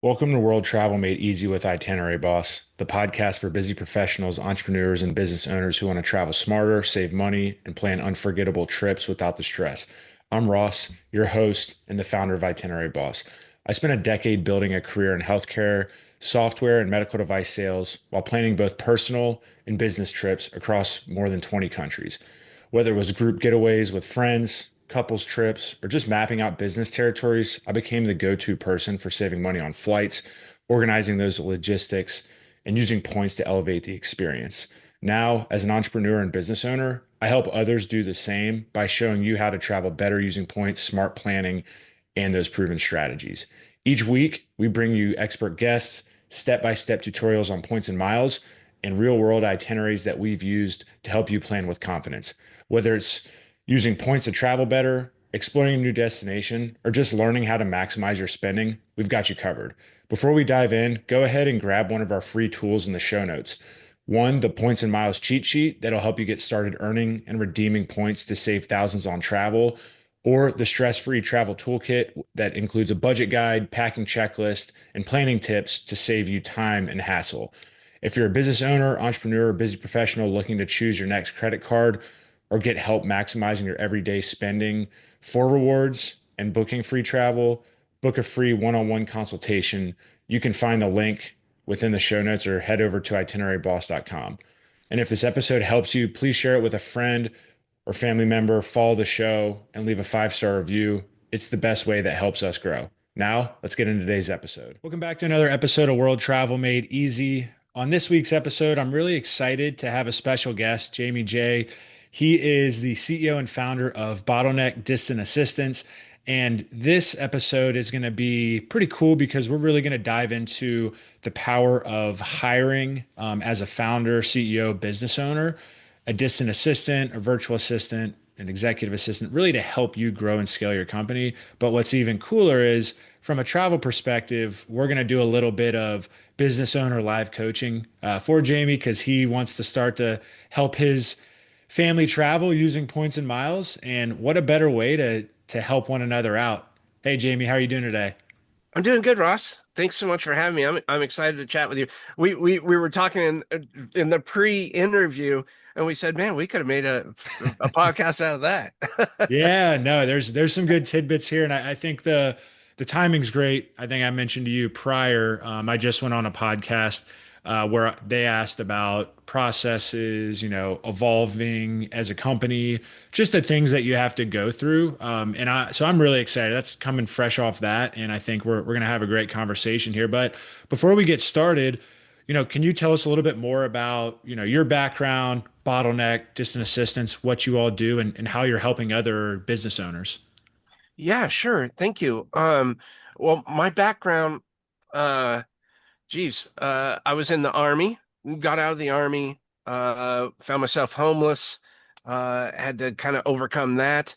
Welcome to World Travel Made Easy with Itinerary Boss, the podcast for busy professionals, entrepreneurs, and business owners who want to travel smarter, save money, and plan unforgettable trips without the stress. I'm Ross, your host and the founder of Itinerary Boss. I spent a decade building a career in healthcare, software, and medical device sales while planning both personal and business trips across more than 20 countries. Whether it was group getaways with friends, couples trips, or just mapping out business territories, I became the go-to person for saving money on flights, organizing those logistics, and using points to elevate the experience. Now, as an entrepreneur and business owner, I help others do the same by showing you how to travel better using points, smart planning, and those proven strategies. Each week, we bring you expert guests, step-by-step tutorials on points and miles, and real-world itineraries that we've used to help you plan with confidence. Whether it's using points to travel better, exploring a new destination, or just learning how to maximize your spending, we've got you covered. Before we dive in, go ahead and grab one of our free tools in the show notes. One, the points and miles cheat sheet that'll help you get started earning and redeeming points to save thousands on travel, or the stress-free travel toolkit that includes a budget guide, packing checklist, and planning tips to save you time and hassle. If you're a business owner, entrepreneur, or busy professional looking to choose your next credit card or get help maximizing your everyday spending for rewards and booking free travel, book a free one-on-one consultation. You can find the link within the show notes or head over to itineraryboss.com. And if this episode helps you, please share it with a friend or family member, follow the show, and leave a 5-star review. It's the best way that helps us grow. Now, let's get into today's episode. Welcome back to another episode of World Travel Made Easy. On this week's episode, I'm really excited to have a special guest, Jaime Jay. He is the CEO and founder of Bottleneck Distant Assistance. And this episode is going to be pretty cool because we're really going to dive into the power of hiring as a founder, CEO, business owner, a distant assistant, a virtual assistant, an executive assistant, really to help you grow and scale your company. But what's even cooler is from a travel perspective, we're going to do a little bit of business owner live coaching for Jaime because he wants to start to help his family travel using points and miles. And what a better way to help one another out. Hey, Jaime, how are you doing today? I'm doing good, Ross. Thanks so much for having me. I'm excited to chat with you. We were talking in the pre-interview, and we said, man, we could have made a podcast out of that. Yeah, no, there's some good tidbits here, and I think the timing's great. I think I mentioned to you prior. I just went on a podcast where they asked about processes, evolving as a company, just the things that you have to go through. So I'm really excited. That's coming fresh off that, and I think we're gonna have a great conversation here. But before we get started, can you tell us a little bit more about, your background, Bottleneck, Distant Assistance, what you all do, and how you're helping other business owners? Yeah, sure. Thank you. Well, my background, uh, I was in the army, got out of the army, found myself homeless, had to kind of overcome that.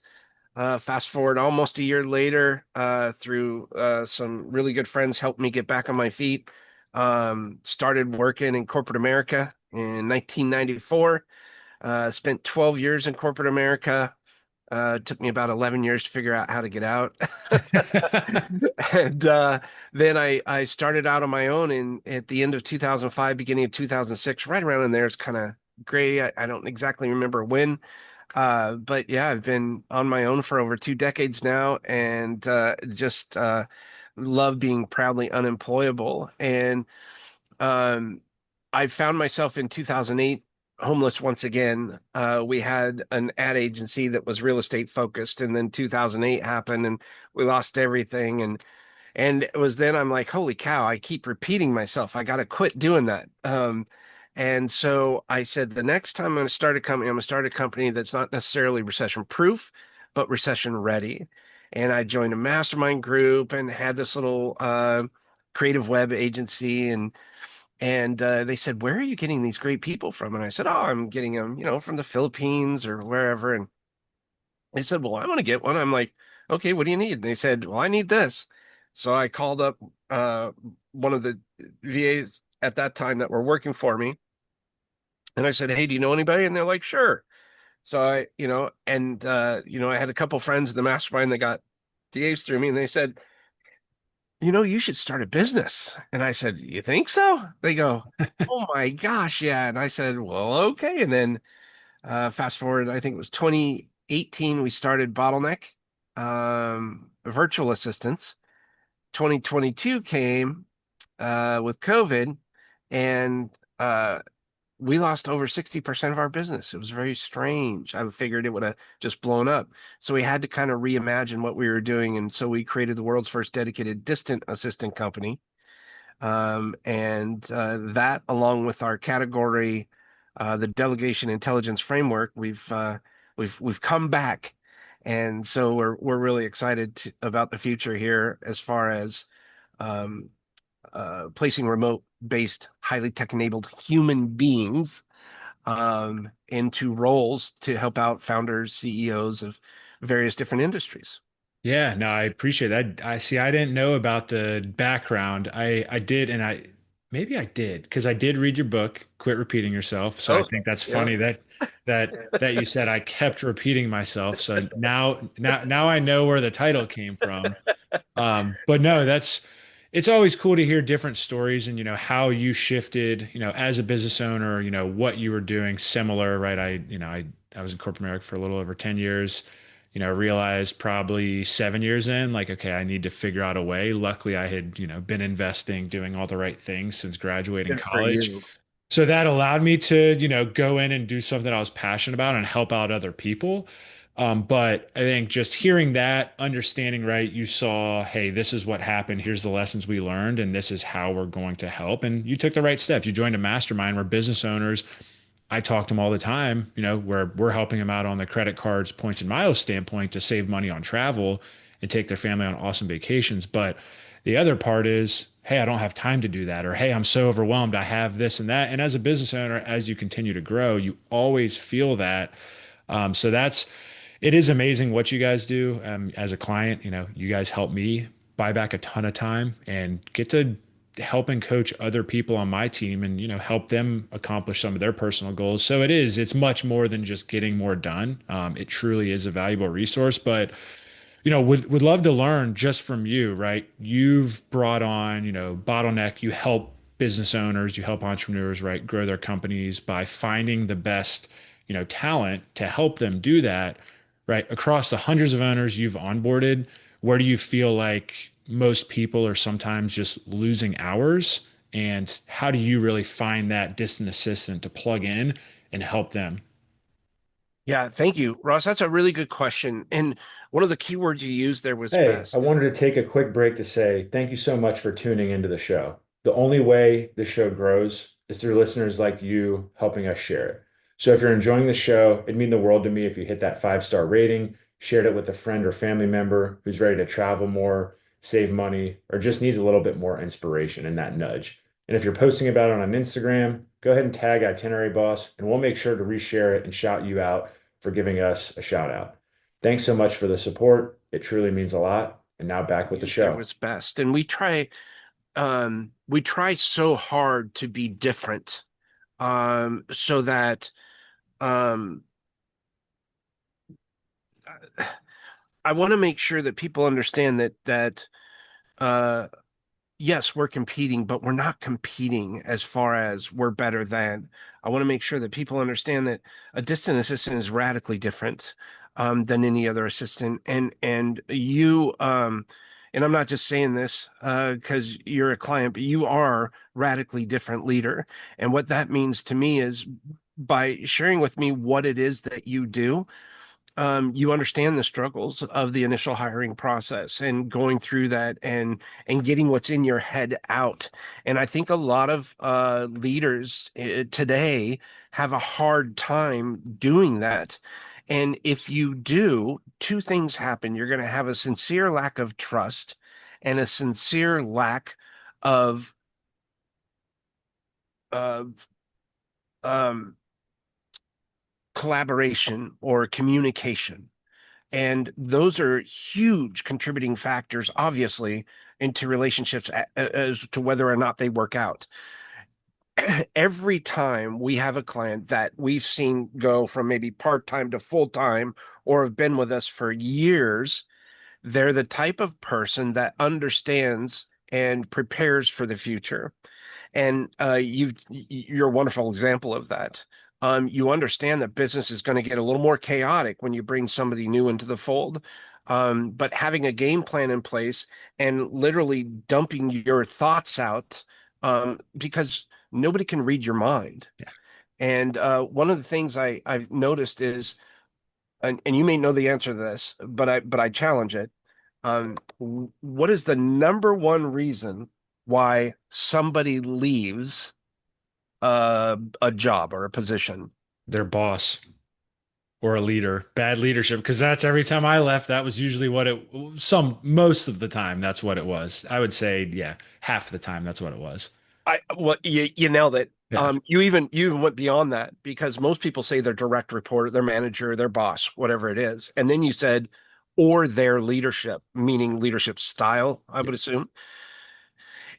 Fast forward almost a year later, through some really good friends helped me get back on my feet. Started working in corporate America in 1994. Spent 12 years in corporate America. It took me about 11 years to figure out how to get out. And then I started out on my own at the end of 2005, beginning of 2006, right around in there. It's kind of gray. I don't exactly remember when. But yeah, I've been on my own for over 2 decades now and just love being proudly unemployable. And um, I found myself in 2008 homeless once again. We had an ad agency that was real estate focused, and then 2008 happened and we lost everything. And it was then I'm like, holy cow, I keep repeating myself. I got to quit doing that. And so I said, the next time I'm going to start a company, I'm going to start a company that's not necessarily recession proof, but recession ready. And I joined a mastermind group and had this little creative web agency. And they said, where are you getting these great people from? And I said, oh, I'm getting them, from the Philippines or wherever. And they said, well, I want to get one. I'm like, okay, what do you need? And they said, well, I need this. So I called up one of the VAs at that time that were working for me. And I said, hey, do you know anybody? And they're like, sure. So I had a couple friends in the mastermind that got DAs through me. And they said, you should start a business. And I said, you think so? They go, oh my gosh, yeah. And I said, well, okay. And then fast forward, I think it was 2018, we started Bottleneck virtual assistants. 2022 came with COVID, and we lost over 60% of our business. It was very strange. I figured it would have just blown up. So we had to kind of reimagine what we were doing. And so we created the world's first dedicated distant assistant company. And that, along with our category, the Delegation Intelligence Framework, we've come back. And so we're really excited about the future here as far as um, placing remote-based, highly tech-enabled human beings into roles to help out founders, CEOs of various different industries. Yeah, no, I appreciate that. I see. I didn't know about the background. I did, and I maybe I did because I did read your book, Quit Repeating Yourself. So I Oh, think that's yeah. funny that you said I kept repeating myself. So now I know where the title came from. But no, it's always cool to hear different stories and how you shifted, as a business owner, what you were doing similar, right? I was in corporate America for a little over 10 years, realized probably 7 years in, like, okay, I need to figure out a way. Luckily, I had, been investing, doing all the right things since graduating Good for college. you. So that allowed me to, go in and do something I was passionate about and help out other people. But I think just hearing that, understanding, right, you saw, hey, this is what happened. Here's the lessons we learned, and this is how we're going to help. And you took the right steps. You joined a mastermind where business owners, I talk to them all the time, where we're helping them out on the credit cards, points and miles standpoint to save money on travel and take their family on awesome vacations. But the other part is, hey, I don't have time to do that. Or, hey, I'm so overwhelmed. I have this and that. And as a business owner, as you continue to grow, you always feel that. It is amazing what you guys do. As a client, you guys help me buy back a ton of time and get to help and coach other people on my team and, help them accomplish some of their personal goals. So it's much more than just getting more done. It truly is a valuable resource, but would love to learn just from you, right? You've brought on, Bottleneck, you help business owners, you help entrepreneurs, right, grow their companies by finding the best, talent to help them do that, right? Across the hundreds of owners you've onboarded, where do you feel like most people are sometimes just losing hours? And how do you really find that distant assistant to plug in and help them? Yeah, thank you, Ross. That's a really good question. And one of the keywords you used there was Hey, I best. wanted to take a quick break to say thank you so much for tuning into the show. The only way the show grows is through listeners like you helping us share it. So if you're enjoying the show, it'd mean the world to me if you hit that 5-star rating, shared it with a friend or family member who's ready to travel more, save money, or just needs a little bit more inspiration and that nudge. And if you're posting about it on Instagram, go ahead and tag Itinerary Boss, and we'll make sure to reshare it and shout you out for giving us a shout out. Thanks so much for the support. It truly means a lot. And now back with the Used there show. was best. And we try so hard to be different, so that um I want to make sure that people understand that uh yes, we're competing, but we're not competing as far as we're better than. I want to make sure that people understand that a distant assistant is radically different than any other assistant, and I'm not just saying this because you're a client, but you are radically different leader. And what that means to me is by sharing with me what it is that you do, you understand the struggles of the initial hiring process and going through that and getting what's in your head out. And I think a lot of leaders today have a hard time doing that. And if you do, two things happen. You're going to have a sincere lack of trust and a sincere lack of of um, collaboration or communication. And those are huge contributing factors, obviously, into relationships as to whether or not they work out. Every time we have a client that we've seen go from maybe part-time to full-time or have been with us for years, they're the type of person that understands and prepares for the future. And you're a wonderful example of that. You understand that business is going to get a little more chaotic when you bring somebody new into the fold. But having a game plan in place and literally dumping your thoughts out, because nobody can read your mind. Yeah. And one of the things I've noticed is, and you may know the answer to this, but I challenge it. What is the number one reason why somebody leaves a job or a position? Their boss or a leader, bad leadership, because that's every time I left, that was usually what it, most of the time, that's what it was. I would say, yeah, half the time, that's what it was. Well, you nailed it. Yeah. You even went beyond that because most people say their direct report, their manager, their boss, whatever it is, and then you said, or their leadership, meaning leadership style, I Yeah. would assume.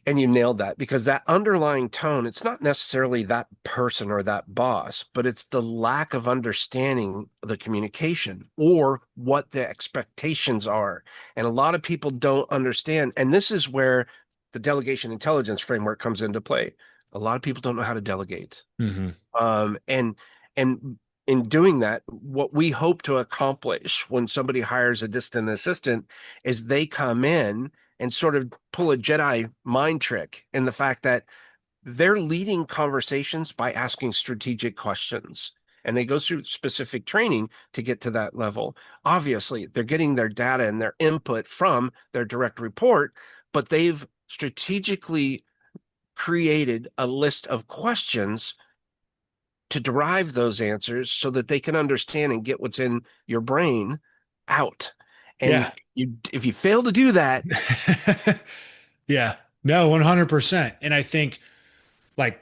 And you nailed that because that underlying tone, it's not necessarily that person or that boss, but it's the lack of understanding the communication or what the expectations are. And a lot of people don't understand. And this is where the delegation intelligence framework comes into play. A lot of people don't know how to delegate. Hmm. And in doing that, what we hope to accomplish when somebody hires a distant assistant is they come in and sort of pull a Jedi mind trick in the fact that they're leading conversations by asking strategic questions. And they go through specific training to get to that level. Obviously, they're getting their data and their input from their direct report, but they've strategically created a list of questions to derive those answers so that they can understand and get what's in your brain out. And Yeah. if you fail to do that, Yeah. No, 100%. And I think, like,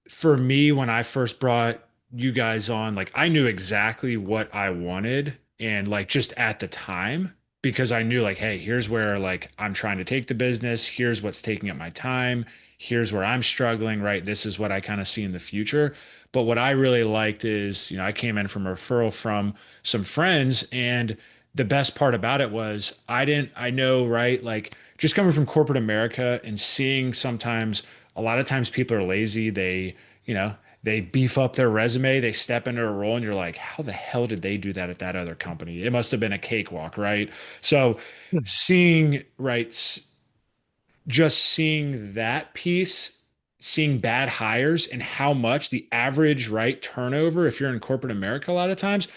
for me, when I first brought you guys on, like, I knew exactly what I wanted. And, like, just at the time, because I knew, like, hey, here's where, like, I'm trying to take the business. Here's what's taking up my time. Here's where I'm struggling, right? This is what I kind of see in the future. But what I really liked is, I came in from a referral from some friends. And the best part about it was I know, right? Like, just coming from corporate America and seeing sometimes, a lot of times people are lazy. You know, they beef up their resume, they step into a role, and you're like, how the hell did they do that at that other company? It must have been a cakewalk, right? So seeing, right, just seeing that piece, seeing bad hires and how much the average, right, turnover, if you're in corporate America, a lot of times,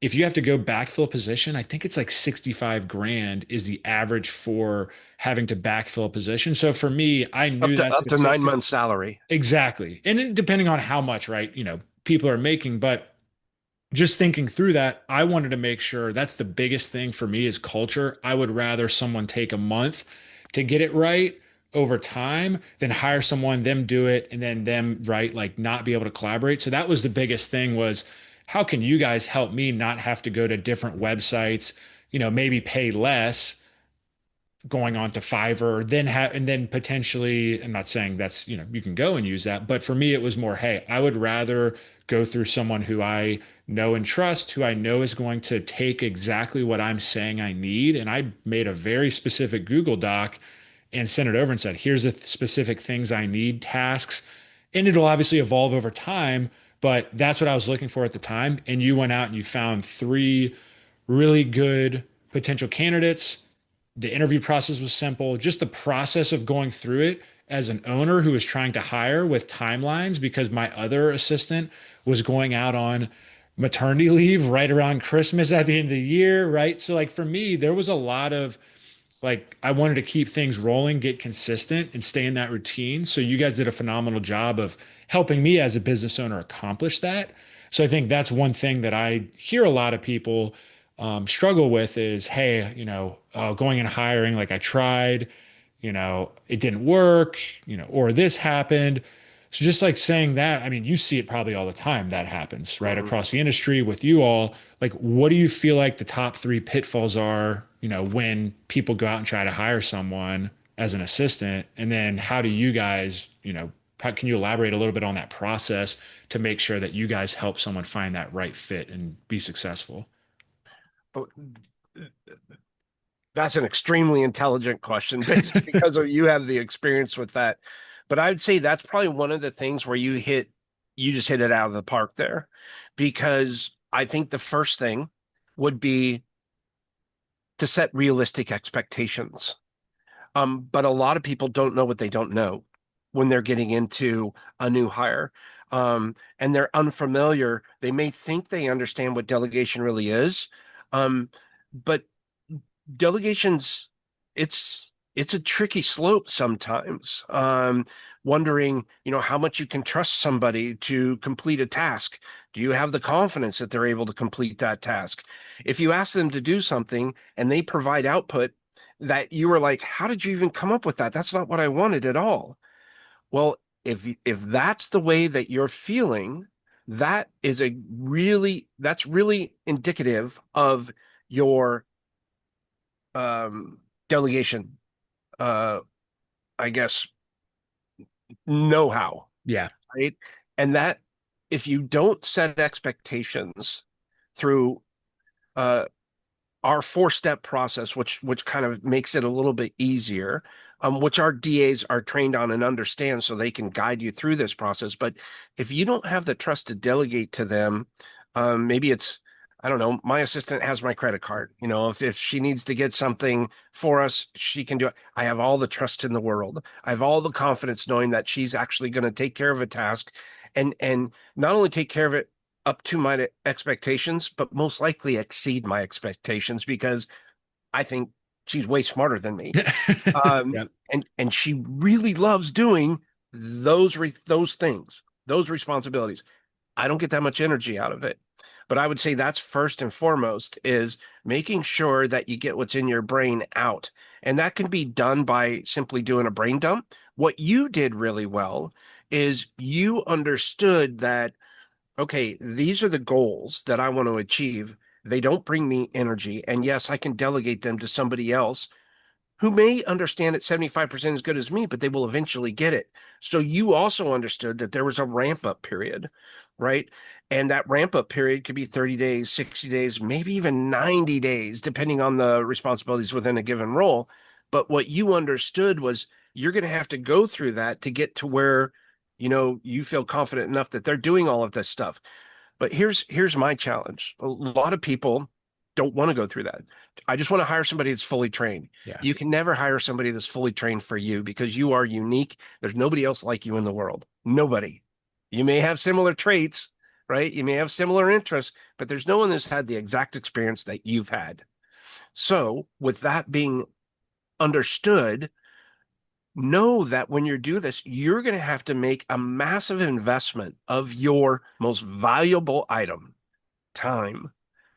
if you have to go backfill a position, I think it's like 65 grand is the average for having to backfill a position. So for me, I up knew to that up to nine statistic. months salary. Exactly. And depending on how much, right, people are making, but just thinking through that, I wanted to make sure that's the biggest thing for me is culture. I would rather someone take a month to get it right over time than hire someone, them do it, and then them, right, like not be able to collaborate. So that was the biggest thing was how can you guys help me not have to go to different websites, maybe pay less going on to Fiverr, then have and then potentially, I'm not saying that's, you can go and use that, but for me it was more, hey, I would rather go through someone who I know and trust, who I know is going to take exactly what I'm saying I need. And I made a very specific Google Doc and sent it over and said, here's the specific things I need, tasks. And it'll obviously evolve over time, but that's what I was looking for at the time. And you went out and you found three really good potential candidates. The interview process was simple. Just the process of going through it as an owner who was trying to hire with timelines because my other assistant was going out on maternity leave right around Christmas at the end of the year, right? So, like, for me, there was a lot of, like, I wanted to keep things rolling, get consistent, and stay in that routine. So you guys did a phenomenal job of helping me as a business owner accomplish that. So I think that's one thing that I hear a lot of people struggle with is, hey, going and hiring, like I tried, it didn't work, or this happened. So just like saying that, I mean, you see it probably all the time that happens, right? Mhm. Across the industry with you all. Like, what do you feel like the top three pitfalls are, when people go out and try to hire someone as an assistant? And then how do you guys, how can you elaborate a little bit on that process to make sure that you guys help someone find that right fit and be successful? Oh, That's an extremely intelligent question based because of you have the experience with that. But I would say that's probably one of the things where you just hit it out of the park there. Because I think the first thing would be to set realistic expectations. But a lot of people don't know what they don't know when they're getting into a new hire. And they're unfamiliar. They may think they understand what delegation really is. But delegations, it's a tricky slope sometimes. Wondering, how much you can trust somebody to complete a task. Do you have the confidence that they're able to complete that task? If you ask them to do something and they provide output that you were like, how did you even come up with that? That's not what I wanted at all. Well, if that's the way that you're feeling, that's really indicative of your um, delegation, uh, I guess, know-how, Yeah. right? And that if you don't set expectations through uh, our four-step process, which kind of makes it a little bit easier, which our DAs are trained on and understand so they can guide you through this process. But if you don't have the trust to delegate to them, maybe it's, I don't know, my assistant has my credit card. If she needs to get something for us, she can do it. I have all the trust in the world. I have all the confidence knowing that she's actually going to take care of a task and not only take care of it up to my expectations, but most likely exceed my expectations because I think she's way smarter than me. Yep. And she really loves doing those things, those responsibilities. I don't get that much energy out of it. But I would say that's first and foremost is making sure that you get what's in your brain out. And that can be done by simply doing a brain dump. What you did really well is you understood that okay, these are the goals that I want to achieve. They don't bring me energy. And yes, I can delegate them to somebody else who may understand it 75% as good as me, but they will eventually get it. So you also understood that there was a ramp up period, right? And that ramp up period could be 30 days, 60 days, maybe even 90 days, depending on the responsibilities within a given role. But what you understood was you're going to have to go through that to get to where, you feel confident enough that they're doing all of this stuff. But here's my challenge. A lot of people don't want to go through that. I just want to hire somebody that's fully trained. Yeah. You can never hire somebody that's fully trained for you because you are unique. There's nobody else like you in the world. Nobody. You may have similar traits, right? You may have similar interests, but there's no one that's had the exact experience that you've had. So, with that being understood, know that when you do this, you're going to have to make a massive investment of your most valuable item, time.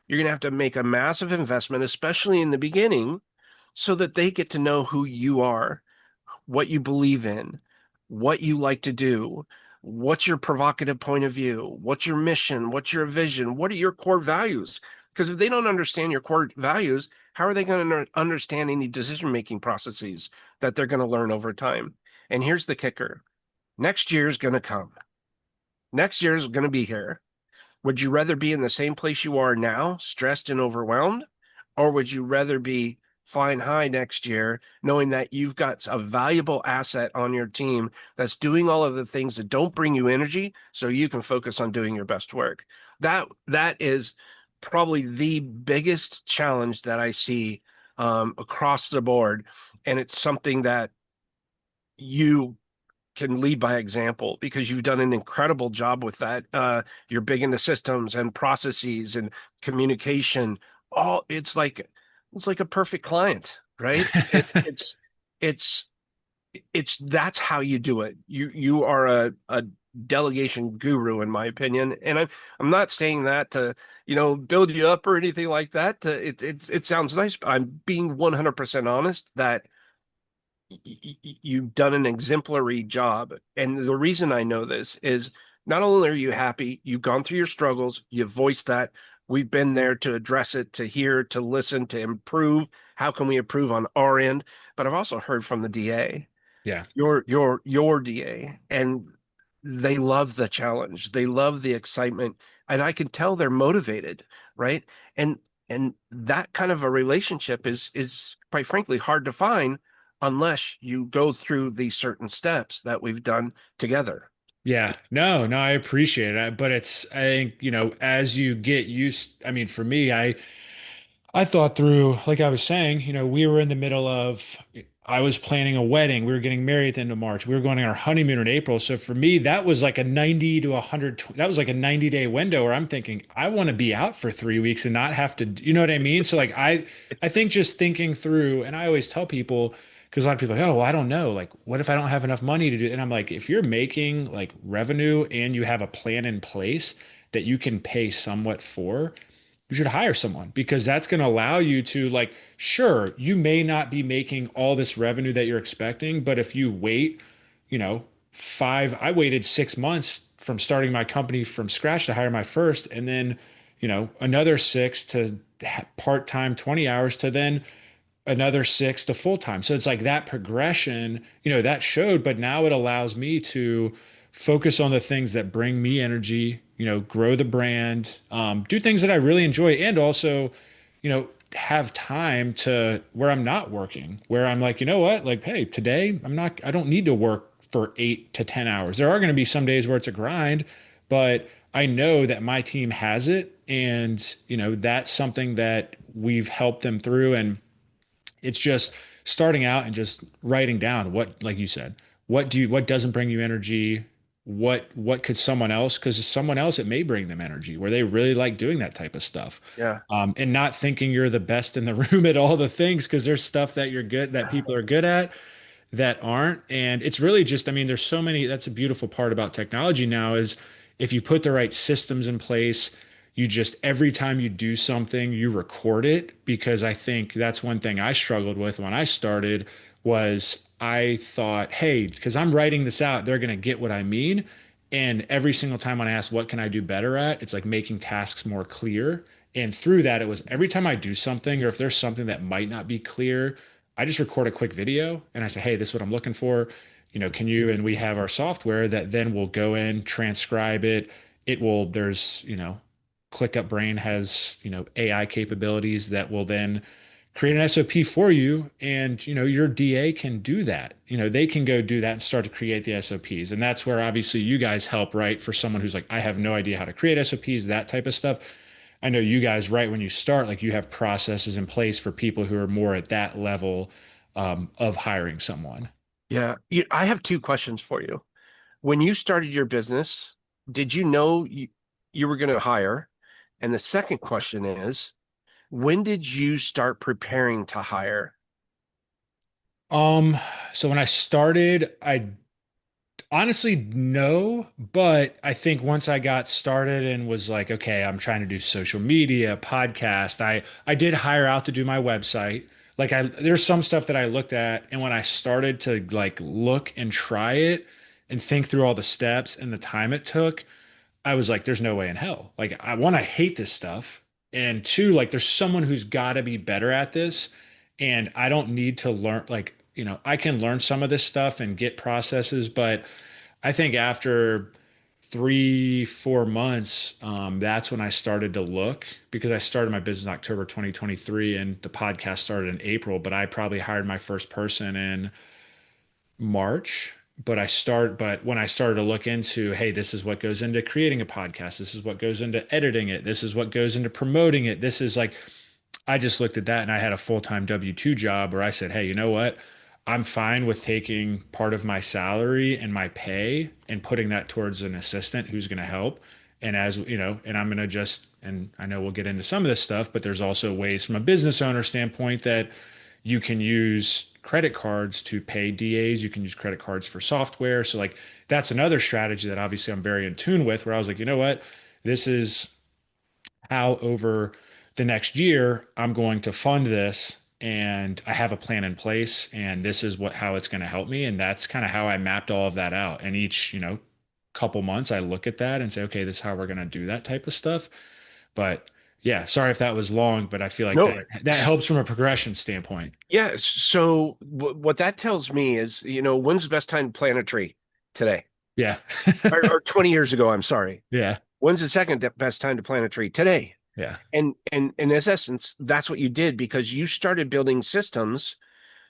You're going to have to make a massive investment, especially in the beginning, so that they get to know who you are, what you believe in, what you like to do, what's your provocative point of view, what's your mission, what's your vision, what are your core values? Because if they don't understand your core values, how are they going to understand any decision-making processes that they're going to learn over time? And here's the kicker. Next year is going to come. Next year is going to be here. Would you rather be in the same place you are now, stressed and overwhelmed? Or would you rather be flying high next year, knowing that you've got a valuable asset on your team that's doing all of the things that don't bring you energy so you can focus on doing your best work? That is probably the biggest challenge that I see across the board. And it's something that you can lead by example because you've done an incredible job with that. You're big into systems and processes and communication. All it's like a perfect client, right? It's it's that's how you do it. You are a delegation guru, in my opinion, and I'm not saying that to build you up or anything like that. It sounds nice, but I'm being 100% honest that you've done an exemplary job. And the reason I know this is not only are you happy, you've gone through your struggles, you've voiced that. We've been there to address it, to hear, to listen, to improve. How can we improve on our end? But I've also heard from the DA, Yeah. your DA, and they love the challenge. They love the excitement, and I can tell they're motivated, right? And that kind of a relationship is quite frankly, hard to find unless you go through these certain steps that we've done together. Yeah, no, I appreciate it. But I think, as you get used, I mean, for me, I thought through, like I was saying, we were in the middle of, I was planning a wedding. We were getting married at the end of March. We were going on our honeymoon in April. So for me, that was like a 90 to 100, that was like a 90-day window where I'm thinking, I want to be out for 3 weeks and not have to, you know what I mean? So like, I think just thinking through, and I always tell people, because a lot of people are like, oh, well, I don't know. Like, what if I don't have enough money to do? And I'm like, if you're making like revenue and you have a plan in place that you can pay somewhat for, you should hire someone because that's going to allow you to like, sure, you may not be making all this revenue that you're expecting, but if you wait, you know, I waited 6 months from starting my company from scratch to hire my first, and then, another six to part-time 20 hours to then another six to full time. So it's like that progression, that showed, but now it allows me to focus on the things that bring me energy, grow the brand, do things that I really enjoy, and also, have time to where I'm not working, where I'm like, you know what, like, hey, today I don't need to work for 8 to 10 hours. There are going to be some days where it's a grind, but I know that my team has it. And, that's something that we've helped them through. And it's just starting out and just writing down what, like you said, what doesn't bring you energy? What could someone else, because someone else, it may bring them energy where they really like doing that type of stuff. Yeah. And not thinking you're the best in the room at all the things, because there's stuff that you're good, that people are good at that aren't. And it's really just, I mean, there's so many, that's a beautiful part about technology now is if you put the right systems in place, you just every time you do something, you record it. Because I think that's one thing I struggled with when I started was I thought, hey, because I'm writing this out, they're going to get what I mean. And every single time when I ask, what can I do better at? It's like making tasks more clear. And through that, it was every time I do something, or if there's something that might not be clear, I just record a quick video and I say, hey, this is what I'm looking for. Can you, and we have our software that then will go in, transcribe it. ClickUp Brain has, AI capabilities that will then create an SOP for you. And, your DA can do that. They can go do that and start to create the SOPs. And that's where obviously you guys help, right? For someone who's like, I have no idea how to create SOPs, that type of stuff. I know you guys, right when you start, like you have processes in place for people who are more at that level of hiring someone. Yeah. I have two questions for you. When you started your business, did you know you were going to hire? And the second question is, when did you start preparing to hire? Um, so when I started, I honestly no, but I think once I got started and was like, okay, I'm trying to do social media, podcast, I did hire out to do my website. Like there's some stuff that I looked at, and when I started to like look and try it and think through all the steps and the time it took, I was like, there's no way in hell. Like, I hate this stuff. And two, like, there's someone who's got to be better at this. And I don't need to learn, like, I can learn some of this stuff and get processes. But I think after 3, 4 months, that's when I started to look because I started my business in October 2023 and the podcast started in April. But I probably hired my first person in March, but when I started to look into, hey, this is what goes into creating a podcast, this is what goes into editing it, this is what goes into promoting it. This is like, I just looked at that and I had a full-time W-2 job where I said, hey, you know what? I'm fine with taking part of my salary and my pay and putting that towards an assistant who's going to help. And as you know, and I'm going to just, and I know we'll get into some of this stuff, but there's also ways from a business owner standpoint that you can use credit cards to pay DAs. You can use credit cards for software. So like that's another strategy that obviously I'm very in tune with, where I was like, you know what? This is how over the next year I'm going to fund this and I have a plan in place and this is how it's going to help me. And that's kind of how I mapped all of that out. And each, couple months I look at that and say, okay, this is how we're going to do that type of stuff. But yeah, sorry if that was long, but I feel like No. that helps from a progression standpoint. Yeah. So what that tells me is, when's the best time to plant a tree? Today. Yeah. Or 20 years ago, I'm sorry. Yeah. When's the second best time to plant a tree? Today. Yeah. And in essence, that's what you did because you started building systems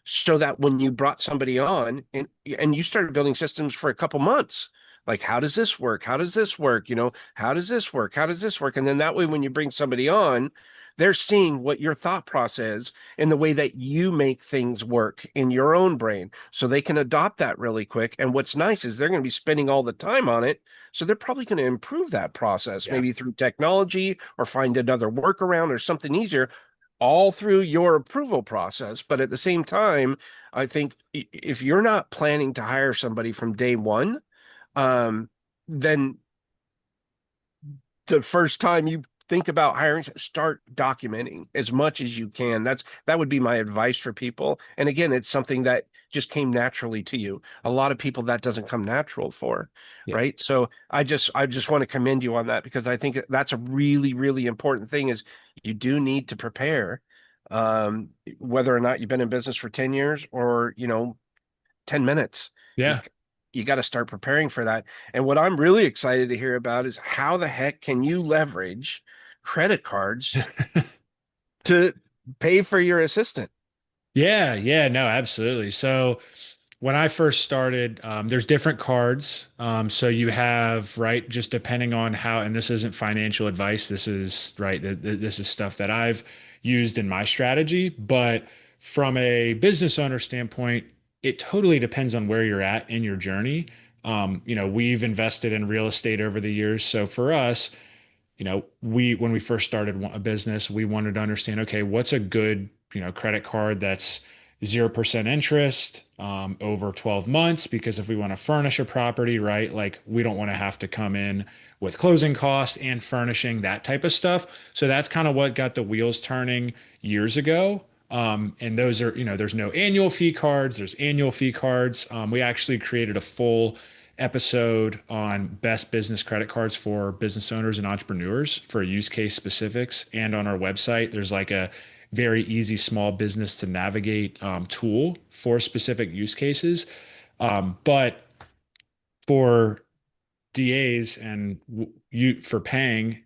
so that when you brought somebody on and you started building systems for a couple months, like how does this work, how does this work, how does this work, how does this work, and then that way when you bring somebody on, they're seeing what your thought process is and the way that you make things work in your own brain so they can adopt that really quick. And what's nice is they're going to be spending all the time on it, so they're probably going to improve that process Yeah. maybe through technology or find another workaround or something easier, all through your approval process. But at the same time, I think if you're not planning to hire somebody from day one, um, then the first time you think about hiring, start documenting as much as you can. That would be my advice for people. And again, it's something that just came naturally to you. A lot of people that doesn't come natural for, Yeah. right? So I just want to commend you on that because I think that's a really, really important thing is you do need to prepare. Whether or not you've been in business for 10 years or, 10 minutes. You Yeah. you got to start preparing for that. And what I'm really excited to hear about is how the heck can you leverage credit cards to pay for your assistant? Yeah, yeah, no, absolutely. So when I first started, there's different cards. So you have, right, just depending on how, and this isn't financial advice, this is, right, this is stuff that I've used in my strategy. But from a business owner standpoint, it totally depends on where you're at in your journey. We've invested in real estate over the years. So for us, we when we first started a business, we wanted to understand, okay, what's a good, credit card that's 0% interest over 12 months? Because if we want to furnish a property, right, like we don't want to have to come in with closing costs and furnishing that type of stuff. So that's kind of what got the wheels turning years ago. And those are, there's no annual fee cards, there's annual fee cards. We actually created a full episode on best business credit cards for business owners and entrepreneurs for use case specifics. And on our website, there's like a very easy small business to navigate tool for specific use cases. But for DAs and you for paying,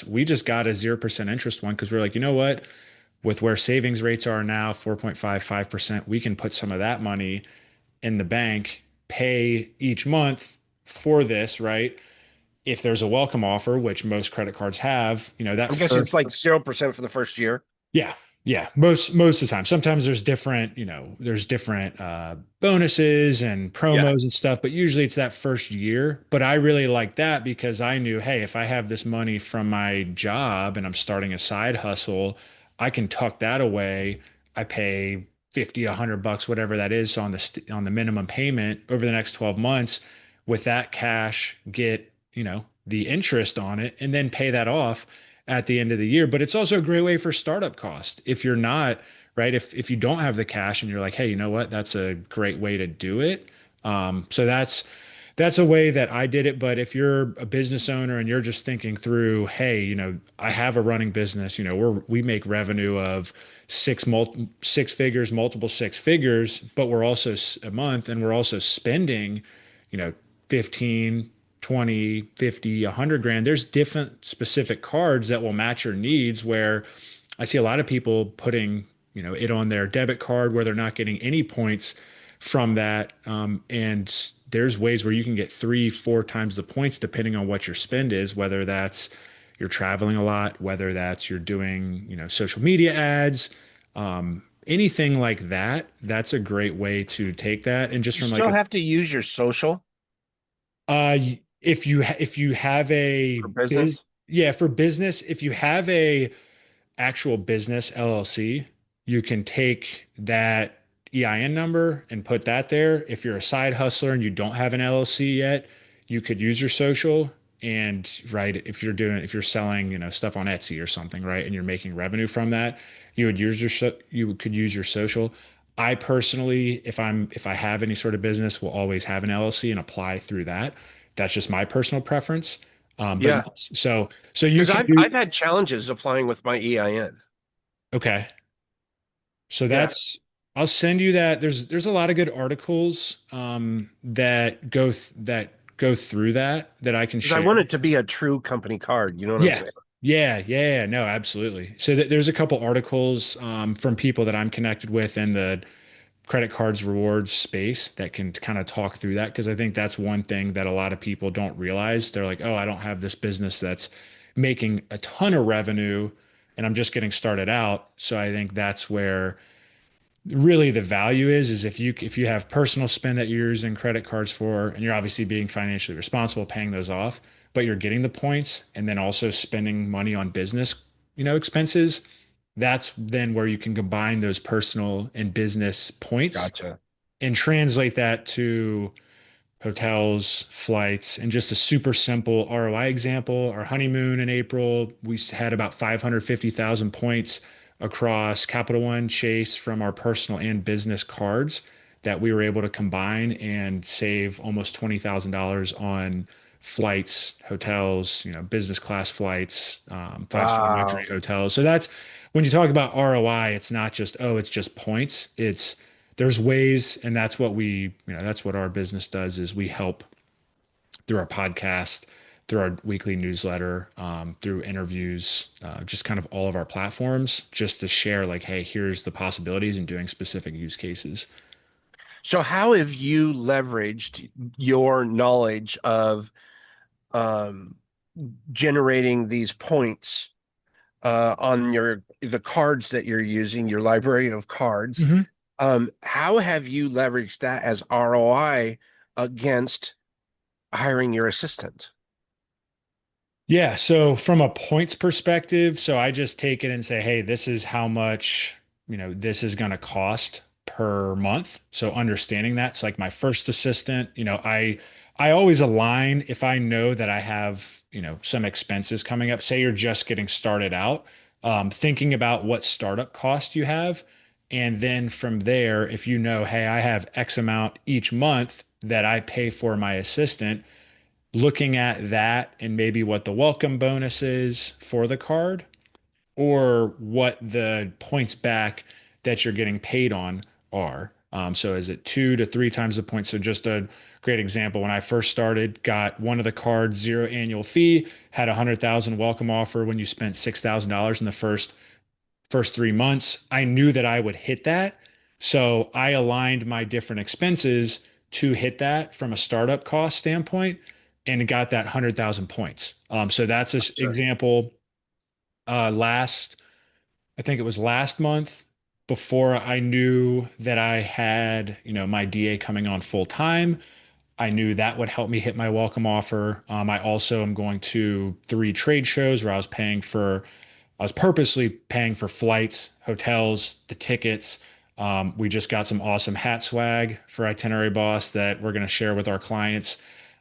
we just got a 0% interest one because we're like, you know what? With where savings rates are now, 4.5, 5%, we can put some of that money in the bank, pay each month for this, right? If there's a welcome offer, which most credit cards have, that I'm guessing it's first, like 0% for the first year. yeah, yeah, most of the time. Sometimes there's different, there's different bonuses and Yeah. promos and stuff, but usually it's that first year. But I really like that because I knew, hey, if I have this money from my job and I'm starting a side hustle, I can tuck that away. I pay 50, $100, whatever that is on the minimum payment over the next 12 months. With that cash, get, the interest on it and then pay that off at the end of the year. But it's also a great way for startup cost. If you're not, right, if you don't have the cash and you're like, hey, you know what, that's a great way to do it. So that's a way that I did it. But if you're a business owner and you're just thinking through, hey, I have a running business, we make revenue of six figures, multiple six figures, but we're also a month and we're also spending, 15, 20, 50, 100 grand. There's different specific cards that will match your needs where I see a lot of people putting, it on their debit card where they're not getting any points from that. And there's ways where you can get 3, 4 times the points depending on what your spend is, whether that's you're traveling a lot, whether that's you're doing, social media ads, anything like that. That's a great way to take that. And just You from like still have to use your social if you have for business. yeah, for business, if you have a actual business LLC, you can take that EIN number and put that there. If you're a side hustler and you don't have an LLC yet, you could use your social. And right, if you're selling, stuff on Etsy or something, right, and you're making revenue from that, you could use your social. I personally, if I have any sort of business, will always have an LLC and apply through that. That's just my personal preference. But Yeah. yes, so you Because can I've do had challenges applying with my EIN. okay. So Yeah. I'll send you that. There's a lot of good articles that go through that I can Because I share. want it to be a true company card. You know what I'm Yeah. saying? Yeah, no, absolutely. So there's a couple articles from people that I'm connected with in the credit cards rewards space that can kind of talk through that because I think that's one thing that a lot of people don't realize. They're like, oh, I don't have this business that's making a ton of revenue and I'm just getting started out. So I think that's where really the value is if you have personal spend that you're using credit cards for and you're obviously being financially responsible paying those off, but you're getting the points and then also spending money on business, expenses, that's then where you can combine those personal and business points Gotcha. and translate that to hotels, flights, and just a super simple ROI example. Our honeymoon in April, we had about 550,000 points across Capital One, Chase from our personal and business cards that we were able to combine and save almost $20,000 on flights, hotels, business class flights, five-star luxury Wow. hotels. So that's when you talk about ROI, it's not just, oh, it's just points. There's ways, and that's what our business does is we help through our podcast, through our weekly newsletter, through interviews, just kind of all of our platforms, just to share like, hey, here's the possibilities and doing specific use cases. So how have you leveraged your knowledge of um, generating these points on the cards that you're using, your library of cards? Mhm. How have you leveraged that as ROI against hiring your assistant? Yeah, so from a points perspective, so I just take it and say, hey, this is how much, this is going to cost per month. So understanding that's like my first assistant, I always align if I know that I have, some expenses coming up. Say you're just getting started out, thinking about what startup cost you have. And then from there, if you know, hey, I have X amount each month that I pay for my assistant, looking at that and maybe what the welcome bonus is for the card or what the points back that you're getting paid on are. So is it 2 to 3 times the points? So just a great example. When I first started, got one of the cards, zero annual fee, had 100,000 welcome offer when you spent $6,000 in the first 3 months. I knew that I would hit that. So I aligned my different expenses to hit that from a startup cost standpoint and got that 100,000 points. So that's an Gotcha. example. I think it was last month before I knew that I had, my DA coming on full time. I knew that would help me hit my welcome offer. I also am going to 3 trade shows where I was purposely paying for flights, hotels, the tickets. We just got some awesome hat swag for Itinerary Boss that we're going to share with our clients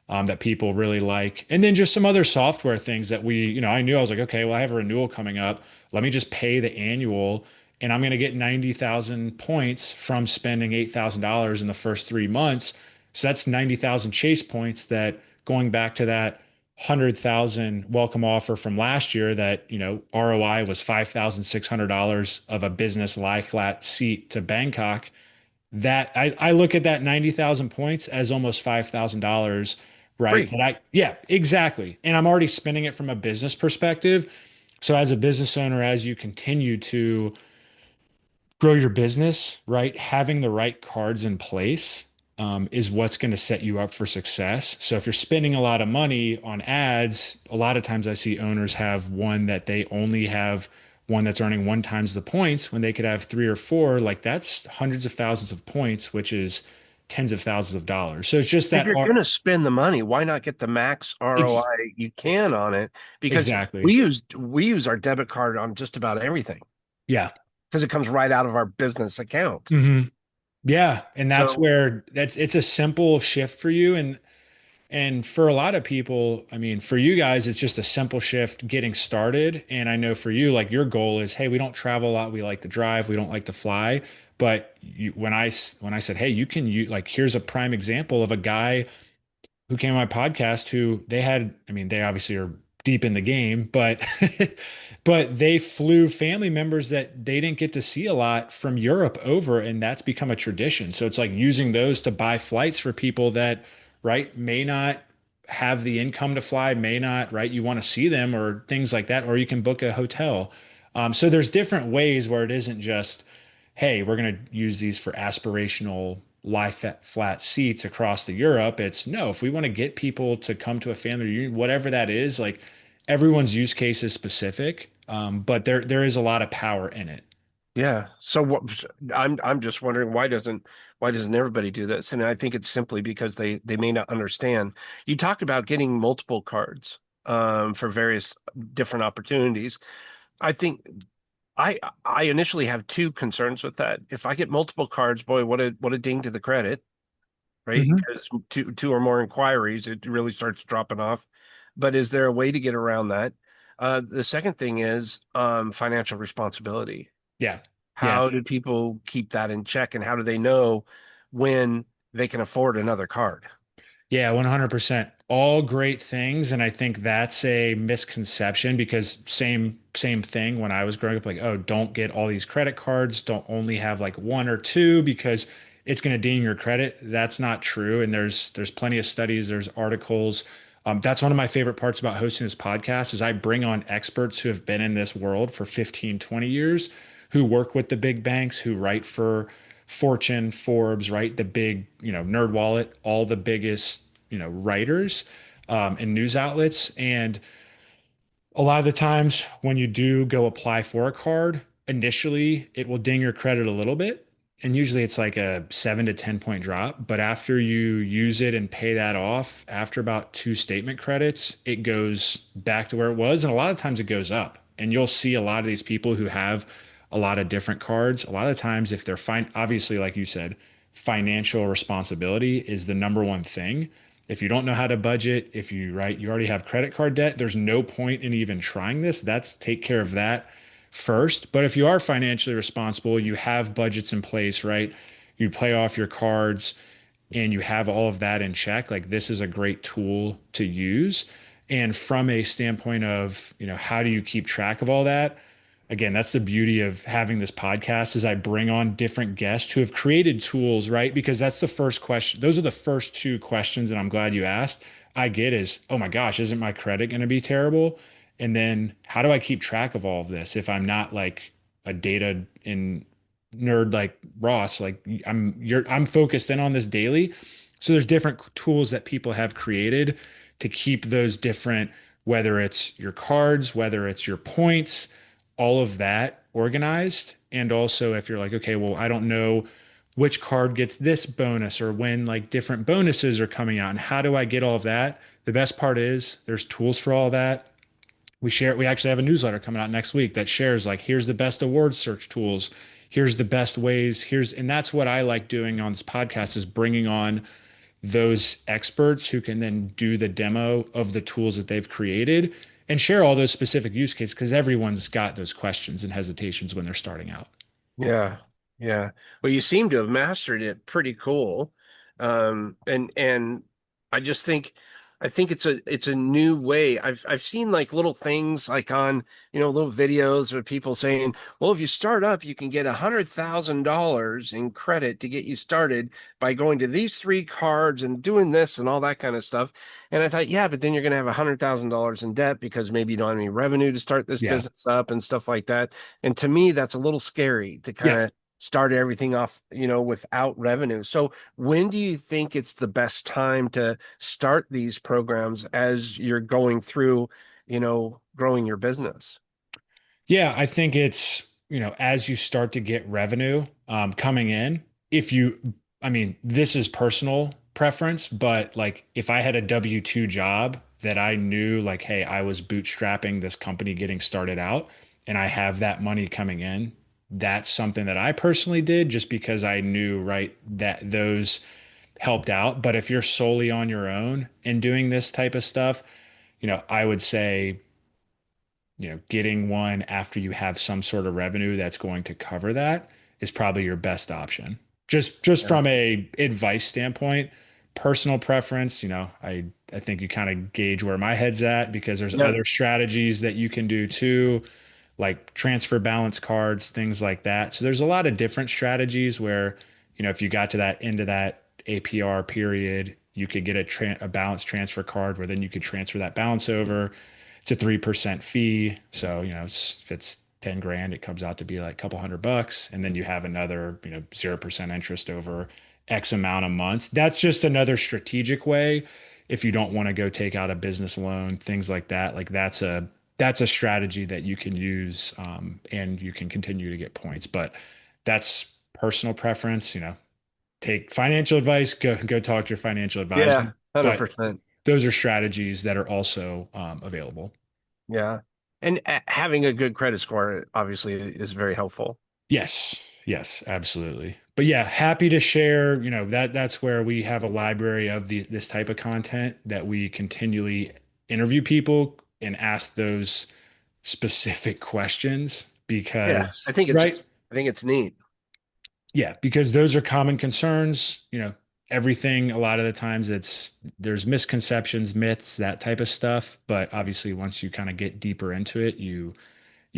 that people really like. And then just some other software things that I knew I was like, okay, well, I have a renewal coming up. Let me just pay the annual and I'm going to get 90,000 points from spending $8,000 in the first 3 months. So that's 90,000 Chase points that going back to that 100,000 welcome offer from last year that, ROI was $5,600 of a business lie flat seat to Bangkok. That I look at that 90,000 points as almost $5,000, right? Free. But yeah, exactly. And I'm already spending it from a business perspective. So as a business owner, as you continue to grow your business, right? Having the right cards in place is what's going to set you up for success. So if you're spending a lot of money on ads, a lot of times I see owners have one that they only have one that's earning 1 times the points when they could have 3 or 4. Like that's hundreds of thousands of points, which is tens of thousands of dollars. So it's just If that you're going to spend the money, why not get the max ex ROI you can on it? Because exactly. we use our debit card on just about everything Yeah. because it comes right out of our business account. hmm Yeah. And that's So where it's a simple shift for you. And for a lot of people, I mean, for you guys, it's just a simple shift getting started. And I know for you, like your goal is, hey, we don't travel a lot. We like to drive. We don't like to fly. But when I said, hey, you can use like here's a prime example of a guy who came on my podcast who I mean, they obviously are deep in the game, but but they flew family members that they didn't get to see a lot from Europe over, and that's become a tradition. So it's like using those to buy flights for people that, right, may not have the income to fly, may not, right? You want to see them or things like that, or you can book a hotel. So there's different ways where it isn't just, hey, we're going to use these for aspirational flat seats across the Europe. It's no, if we want to get people to come to a family reunion, whatever that is, like everyone's use case is specific, but there is a lot of power in it. Yeah. So what I'm just wondering why doesn't everybody do this? And I think it's simply because they may not understand. You talked about getting multiple cards for various different opportunities. I think I initially have two concerns with that. If I get multiple cards, boy, what a ding to the credit, right? Mhm. Because two or more inquiries, it really starts dropping off. But is there a way to get around that? The second thing is financial responsibility. Yeah. Yeah. How do people keep that in check, and how do they know when they can afford another card? Yeah, 100%. All great things, and I think that's a misconception because same thing when I was growing up, like, oh, don't get all these credit cards, don't only have like one or two because it's going to ding your credit. That's not true, and there's plenty of studies, there's articles. That's one of my favorite parts about hosting this podcast is I bring on experts who have been in this world for 15, 20 years, who work with the big banks, who write for Fortune, Forbes, right? The big, Nerd Wallet, all the biggest, writers and news outlets. And a lot of the times when you do go apply for a card, initially it will ding your credit a little bit. And usually it's like a 7 to 10 point drop. But after you use it and pay that off, after about two statement credits, it goes back to where it was. And a lot of times it goes up. And you'll see a lot of these people who have a lot of different cards. A lot of times, if they're fine, obviously, like you said, financial responsibility is the number one thing. If you don't know how to budget, if you right, you already have credit card debt, there's no point in even trying this. That's take care of that first. But if you are financially responsible, you have budgets in place, right? You play off your cards and you have all of that in check. Like this is a great tool to use. And from a standpoint of, how do you keep track of all that? Again, that's the beauty of having this podcast is I bring on different guests who have created tools, right? Because that's the first question. Those are the first two questions, and I'm glad you asked. I get is, oh my gosh, isn't my credit going to be terrible? And then how do I keep track of all of this if I'm not like a data in nerd like Ross? Like I'm focused in on this daily. So there's different tools that people have created to keep those different, whether it's your cards, whether it's your points, all of that organized. And also, if you're like, okay, well, I don't know which card gets this bonus or when like different bonuses are coming out and how do I get all of that? The best part is there's tools for all that. We actually have a newsletter coming out next week that shares like, here's the best award search tools. Here's the best ways. And that's what I like doing on this podcast is bringing on those experts who can then do the demo of the tools that they've created and share all those specific use cases because everyone's got those questions and hesitations when they're starting out. Yeah, yeah. Well, you seem to have mastered it pretty cool. And I think it's a new way. I've seen like little things like on, little videos of people saying, well, if you start up, you can get $100,000 in credit to get you started by going to these three cards and doing this and all that kind of stuff. And I thought, yeah, but then you're going to have $100,000 in debt because maybe you don't have any revenue to start this Yeah. business up and stuff like that. And to me, that's a little scary to kind Yeah. of start everything off, without revenue. So when do you think it's the best time to start these programs as you're going through, growing your business? Yeah, I think it's, as you start to get revenue coming in, if you, I mean, this is personal preference, but like if I had a W-2 job that I knew like, hey, I was bootstrapping this company getting started out and I have that money coming in, that's something that I personally did just because I knew, right, that those helped out. But if you're solely on your own and doing this type of stuff, I would say getting one after you have some sort of revenue that's going to cover that is probably your best option. Just Yeah. from a advice standpoint, personal preference, I think you kind of gauge where my head's at because there's Yeah. other strategies that you can do too, like transfer balance cards, things like that. So there's a lot of different strategies where, if you got to that end of that APR period You could get a balance transfer card where then you could transfer that balance over. It's a 3% fee. So, if it's 10 grand, it comes out to be like a couple $100. And then you have another, 0% interest over X amount of months. That's just another strategic way. If you don't want to go take out a business loan, things like that, like that's a strategy that you can use, and you can continue to get points. But that's personal preference. Take financial advice, go talk to your financial advisor. Yeah, But 100%. those are strategies that are also available. Yeah. And having a good credit score obviously is very helpful. Yes, yes, absolutely. But yeah, happy to share, that's where we have a library of this type of content that we continually interview people and ask those specific questions Yeah, because, right? I think it's neat. Yeah, because those are common concerns, everything a lot of the times there's misconceptions, myths, that type of stuff, but obviously once you kind of get deeper into it, you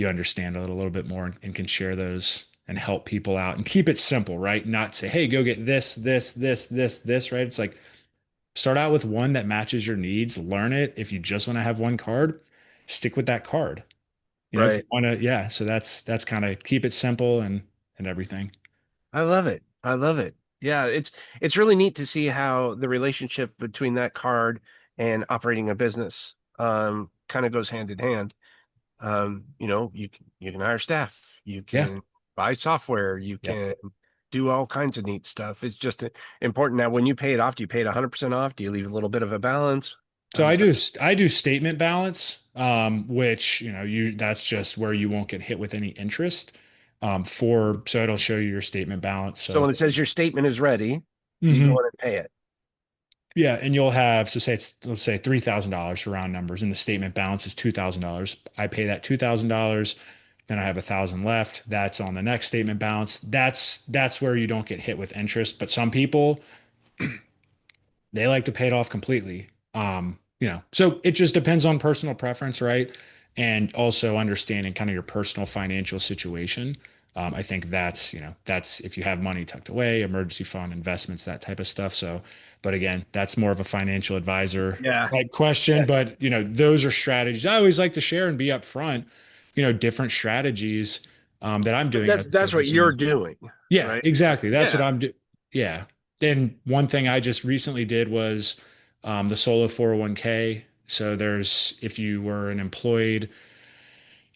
understand it a little bit more and can share those and help people out and keep it simple, right? Not say, hey, go get this, right? It's like start out with one that matches your needs, learn it. If you just want to have one card, stick with that card. If you Right. want to, yeah. So that's kind of keep it simple and everything. I love it. I love it. Yeah, it's really neat to see how the relationship between that card and operating a business kind of goes hand in hand. You can hire staff, you Yeah. can buy software, you Yep. can do all kinds of neat stuff. It's just important. Now, when you pay it off, do you pay it 100% off? Do you leave a little bit of a balance? How So does I that? do I do statement balance, which you that's just where you won't get hit with any interest. So it'll show you your statement balance. So So when it says your statement is ready, you go Mhm. in and pay it. Yeah, and you'll have so say it's let's say $3,000 for round numbers, and the statement balance is $2,000. I pay that $2,000, then I have 1,000 left. That's on the next statement balance. That's where you don't get hit with interest. But some people they like to pay it off completely. So it just depends on personal preference, right? And also understanding kind of your personal financial situation. I think that's if you have money tucked away, emergency fund investments, that type of stuff. So, but again, that's more of a financial advisor Yeah. type question. Yeah. But those are strategies I always like to share and be upfront. Different strategies that I'm doing as a That's what business you're owner. doing, Yeah, right? exactly. That's what Yeah. I'm doing. Yeah. Then one thing I just recently did was the solo 401k. So if you were an employed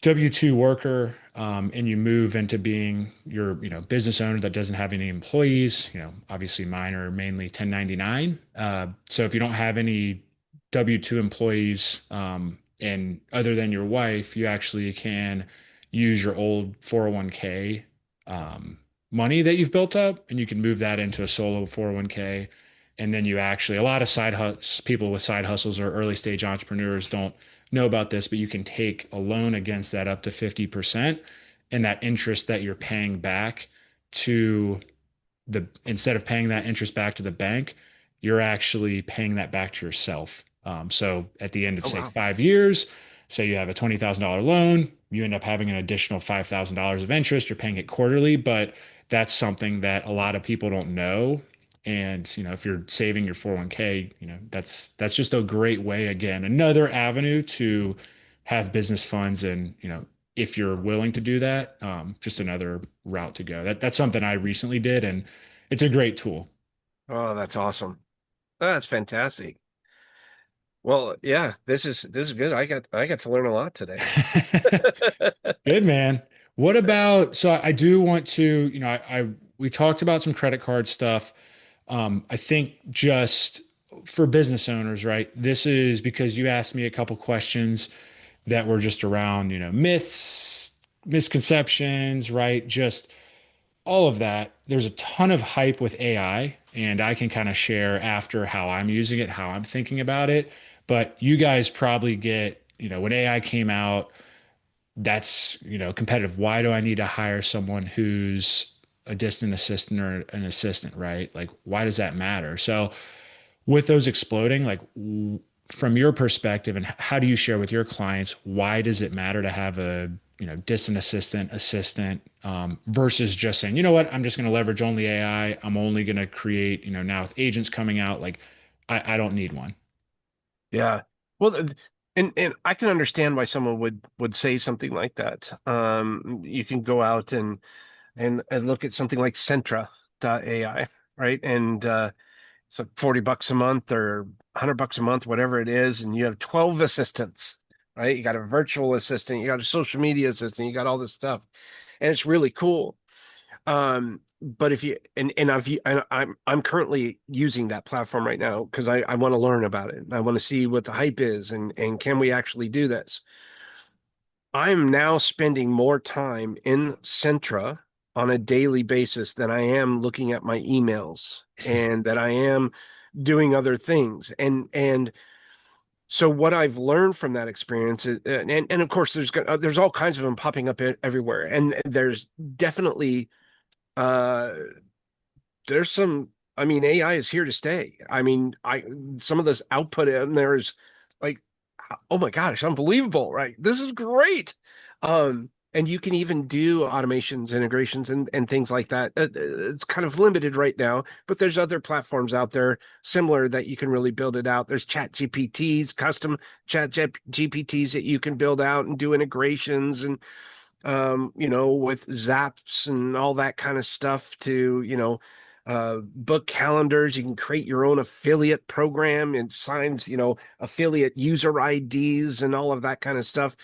W-2 worker, and you move into being your, business owner that doesn't have any employees, obviously mine are mainly 1099. So if you don't have any W-2 employees, and other than your wife, you actually can use your old 401k money that you've built up, and you can move that into a solo 401k. And then a lot of people with side hustles or early stage entrepreneurs don't know about this, but you can take a loan against that up to 50%. And that interest that you're paying back to instead of paying that interest back to the bank, you're actually paying that back to yourself. So at the end of Oh, say wow. 5 years, say you have a $20,000 loan, you end up having an additional $5,000 of interest. You're paying it quarterly, but that's something that a lot of people don't know. And if you're saving your 401k, that's just a great way. Again, another avenue to have business funds, and if you're willing to do that, just another route to go. That's something I recently did, and it's a great tool. Oh, that's awesome. That's fantastic. Well, yeah, this is good. I got to learn a lot today. Good, man. What about, so I do want to, we talked about some credit card stuff. I think just for business owners, right? This is because you asked me a couple questions that were just around, myths, misconceptions, right? Just all of that. There's a ton of hype with AI, and I can kind of share after how I'm using it, how I'm thinking about it. But you guys probably get, when AI came out, that's, competitive. Why do I need to hire someone who's a distant assistant or an assistant, right? Like, why does that matter? So, with those exploding, like from your perspective, and how do you share with your clients, why does it matter to have a distant assistant, versus just saying, you know what, I'm just going to leverage only AI. I'm only going to create, now with agents coming out, like I don't need one. Yeah. Well, and I can understand why someone would say something like that. You can go out and look at something like Centra.ai, right? And it's like $40 a month or $100 a month, whatever it is, and you have 12 assistants, right? You got a virtual assistant, you got a social media assistant, you got all this stuff, and it's really cool. But if you and I'm currently using that platform right now because I want to learn about it. I want to see what the hype is and can we actually do this? I'm now spending more time in Centra on a daily basis than I am looking at my emails and that I am doing other things. And so what I've learned from that experience is, and of course there's all kinds of them popping up everywhere, and there's definitely uh there's some, I mean, AI is here to stay. I mean, I some of this output in there is like, oh my gosh, unbelievable, right? This is great. And you can even do automations, integrations, and things like that. It's kind of limited right now, but there's other platforms out there similar that you can really build it out. There's chat GPTs, custom chat GPTs that you can build out and do integrations and with Zaps and all that kind of stuff to, book calendars. You can create your own affiliate program and signs, affiliate user IDs and all of that kind of stuff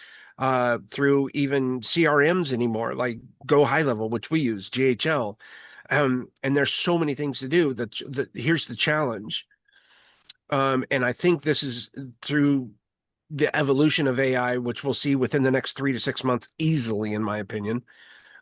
through even CRMs anymore, like Go High Level, which we use, GHL. And there's so many things to do that here's the challenge. And I think this is through the evolution of AI, which we'll see within the next 3 to 6 months, easily, in my opinion,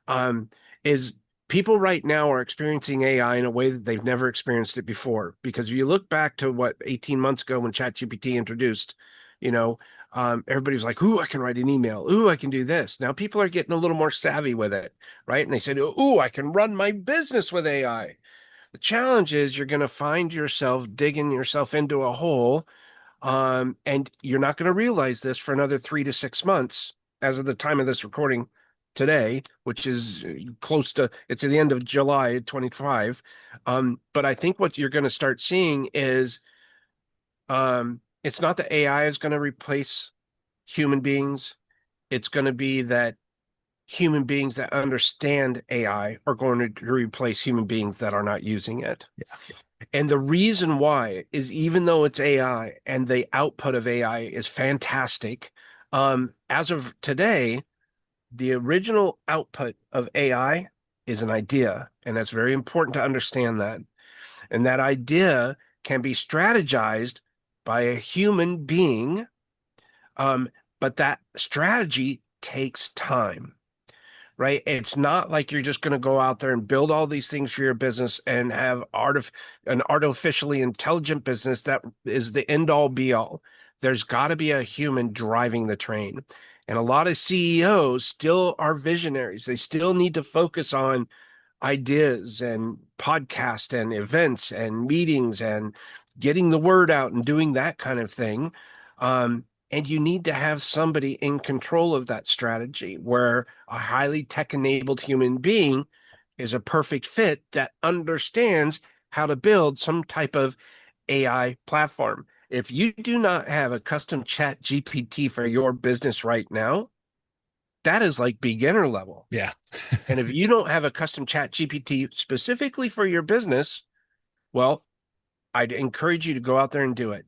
um, is people right now are experiencing AI in a way that they've never experienced it before. Because if you look back to what 18 months ago when ChatGPT introduced, everybody was like, "Ooh, I can write an email. Ooh, I can do this." Now people are getting a little more savvy with it, right? And they said, "Ooh, I can run my business with AI." The challenge is you're going to find yourself digging yourself into a hole, and you're not going to realize this for another 3 to 6 months as of the time of this recording today, which is close to, it's at the end of July 25. But I think what you're going to start seeing is it's not that AI is going to replace human beings. It's going to be that human beings that understand AI are going to replace human beings that are not using it. And the reason why is even though it's AI and the output of AI is fantastic, as of today, the original output of AI is an idea. And that's very important to understand that. And that idea can be strategized by a human being, um, but that strategy takes time, right? It's not like you're just going to go out there and build all these things for your business and have an artificially intelligent business that is the end all be all. There's got to be a human driving the train. And a lot of CEOs still are visionaries. They still need to focus on ideas and podcast and events and meetings and getting the word out and doing that kind of thing. And you need to have somebody in control of that strategy where a highly tech enabled human being is a perfect fit that understands how to build some type of AI platform. If you do not have a custom chat GPT for your business right now, that is like beginner level. Yeah. And if you don't have a custom chat GPT specifically for your business, well, I'd encourage you to go out there and do it.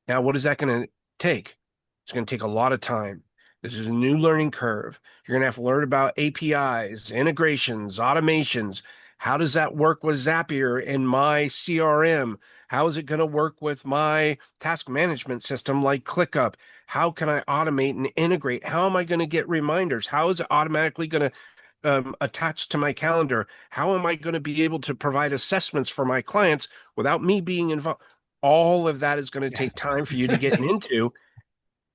Now, what is that going to take? It's going to take a lot of time. This is a new learning curve. You're going to have to learn about APIs, integrations, automations. How does that work with Zapier in my CRM? How is it going to work with my task management system like ClickUp? How can I automate and integrate? How am I going to get reminders? How is it automatically going to attached to my calendar? How am I going to be able to provide assessments for my clients without me being involved? All of that is going to Yeah. take time for you to get into.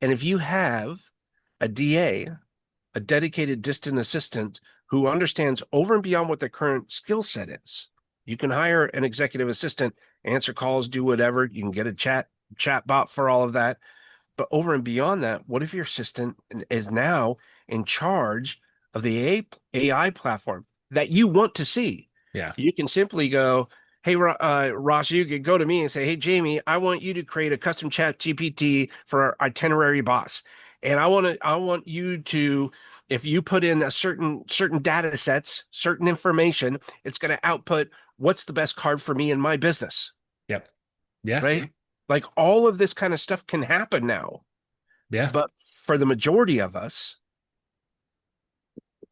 And if you have a DA, a dedicated distant assistant who understands over and beyond what their current skill set is, you can hire an executive assistant, answer calls, do whatever. You can get a chat bot for all of that. But over and beyond that, what if your assistant is now in charge of the AI platform that you want to see? Yeah. You can simply go, hey, Ross, you could go to me and say, hey, Jamie, I want you to create a custom chat GPT for our itinerary boss. And I want you to, if you put in a certain data sets, certain information, it's going to output what's the best card for me in my business, Yep. Yeah. right? Like all of this kind of stuff can happen now. Yeah. But for the majority of us,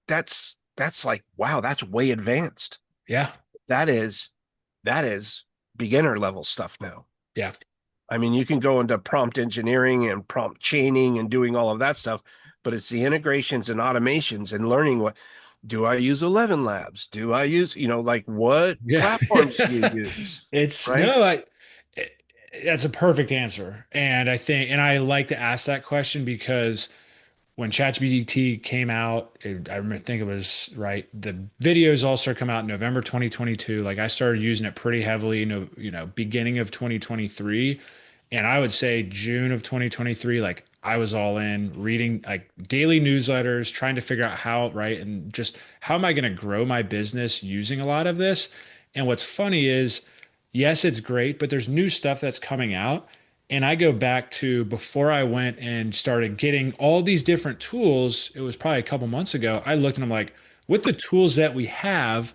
that's like, wow, that's way advanced. Yeah. That is that is beginner level stuff now. Yeah. I mean, you can go into prompt engineering and prompt chaining and doing all of that stuff, but it's the integrations and automations and learning what do I use 11 labs? Do I use, like what Yeah. platforms do you use? It's Right? no, that's a perfect answer. And I think, and I like to ask that question because when ChatGPT came out, I remember, think it was right. The videos all started coming out in November 2022. Like I started using it pretty heavily, beginning of 2023. And I would say June of 2023, like I was all in reading like daily newsletters, trying to figure out how, right? And just how am I going to grow my business using a lot of this? And what's funny is, yes, it's great, but there's new stuff that's coming out. And I go back to before I went and started getting all these different tools, it was probably a couple months ago. I looked and I'm like, with the tools that we have,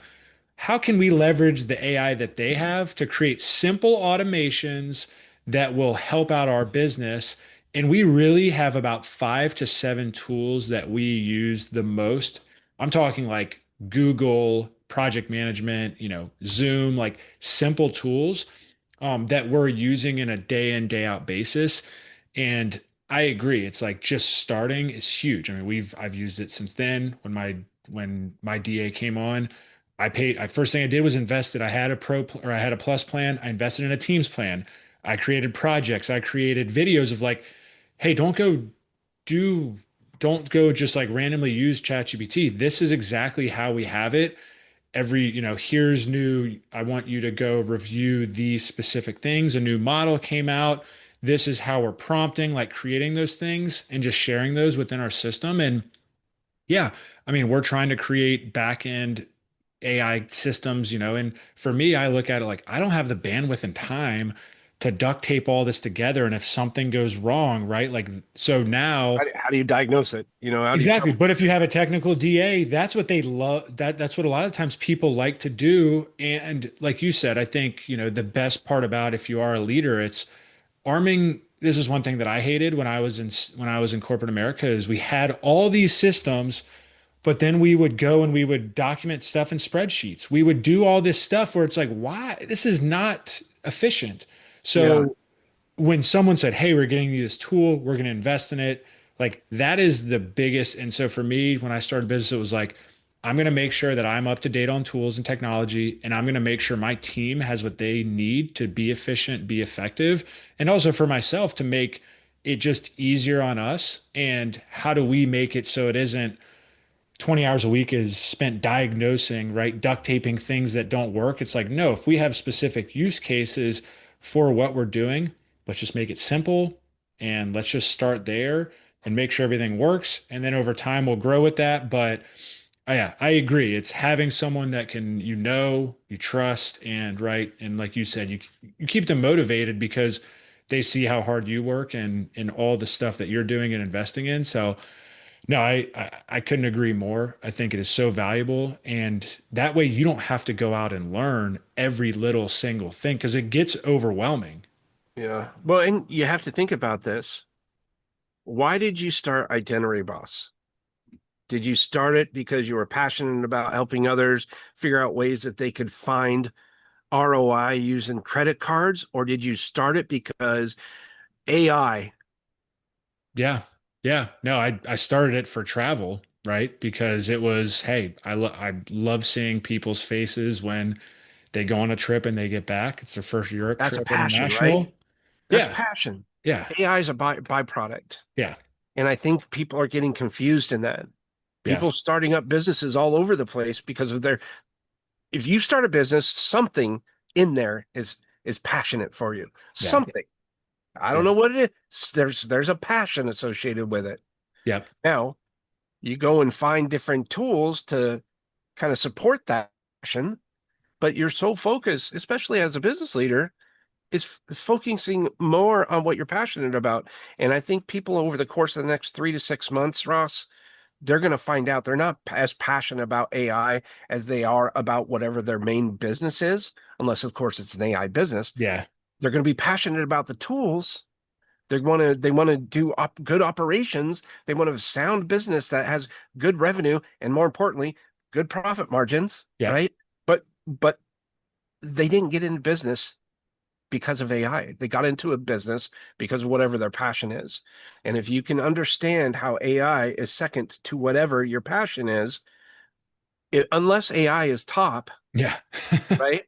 how can we leverage the AI that they have to create simple automations that will help out our business? And we really have about 5 to 7 tools that we use the most. I'm talking like Google, project management, Zoom, like simple tools that we're using in a day in, day out basis. And I agree. It's like just starting is huge. I mean, I've used it since then. When my DA came on, first thing I did was invested. I had a or I had a plus plan. I invested in a teams plan. I created projects. I created videos of like, hey, do don't go just like randomly use ChatGPT. This is exactly how we have it here's new, I want you to go review these specific things. A new model came out. This is how we're prompting, like creating those things and just sharing those within our system. And yeah, I mean, we're trying to create back end AI systems, and for me, I look at it like I don't have the bandwidth and time to duct tape all this together. And if something goes wrong, right? Like, so now How do you diagnose it? How do you exactly. trouble? But if you have a technical DA, that's what they love. That's what a lot of times people like to do. And like you said, I think, the best part about if you are a leader, it's arming. This is one thing that I hated when I was in corporate America is we had all these systems, but then we would go and we would document stuff in spreadsheets. We would do all this stuff where it's like, why? This is not efficient. Yeah. So when someone said, "Hey, we're getting you this tool, we're going to invest in it," like that is the biggest. And so for me, when I started business, it was like, I'm going to make sure that I'm up to date on tools and technology, and I'm going to make sure my team has what they need to be efficient, be effective, and also for myself to make it just easier on us. And how do we make it so it isn't 20 hours a week is spent diagnosing, right? Duct taping things that don't work. It's like, no, if we have specific use cases for what we're doing, let's just make it simple and let's just start there and make sure everything works. And then over time, we'll grow with that. But yeah, I agree. It's having someone that can, you trust, and right. And like you said, you keep them motivated because they see how hard you work and all the stuff that you're doing and investing in. So, no, I couldn't agree more. I think it is so valuable. And that way you don't have to go out and learn every little single thing because it gets overwhelming. Yeah. Well, and you have to think about this. Why did you start Itinerary Boss? Did you start it because you were passionate about helping others figure out ways that they could find ROI using credit cards? Or did you start it because AI? Yeah. Yeah. No, I started it for travel, right? Because it was, hey, I love seeing people's faces when they go on a trip and they get back. It's their first Europe That's a trip passion, right? international. That's Yeah. passion. Yeah. AI is a byproduct. Yeah. And I think people are getting confused in that. Yeah. People starting up businesses all over the place because of if you start a business, something in there is passionate for you. Yeah. Something. I don't Yeah. know what it is. There's a passion associated with it. Yep. Now, you go and find different tools to kind of support that passion, but your sole focus, especially as a business leader, is focusing more on what you're passionate about. And I think people over the course of the next 3 to 6 months, Ross, they're going to find out they're not as passionate about AI as they are about whatever their main business is, unless, of course, it's an AI business. Yeah. They're going to be passionate about the tools. They want to do good operations. They want to have a sound business that has good revenue and, more importantly, good profit margins, Yeah. right? But they didn't get into business because of AI. They got into a business because of whatever their passion is. And if you can understand how AI is second to whatever your passion is, unless AI is top, Yeah. right,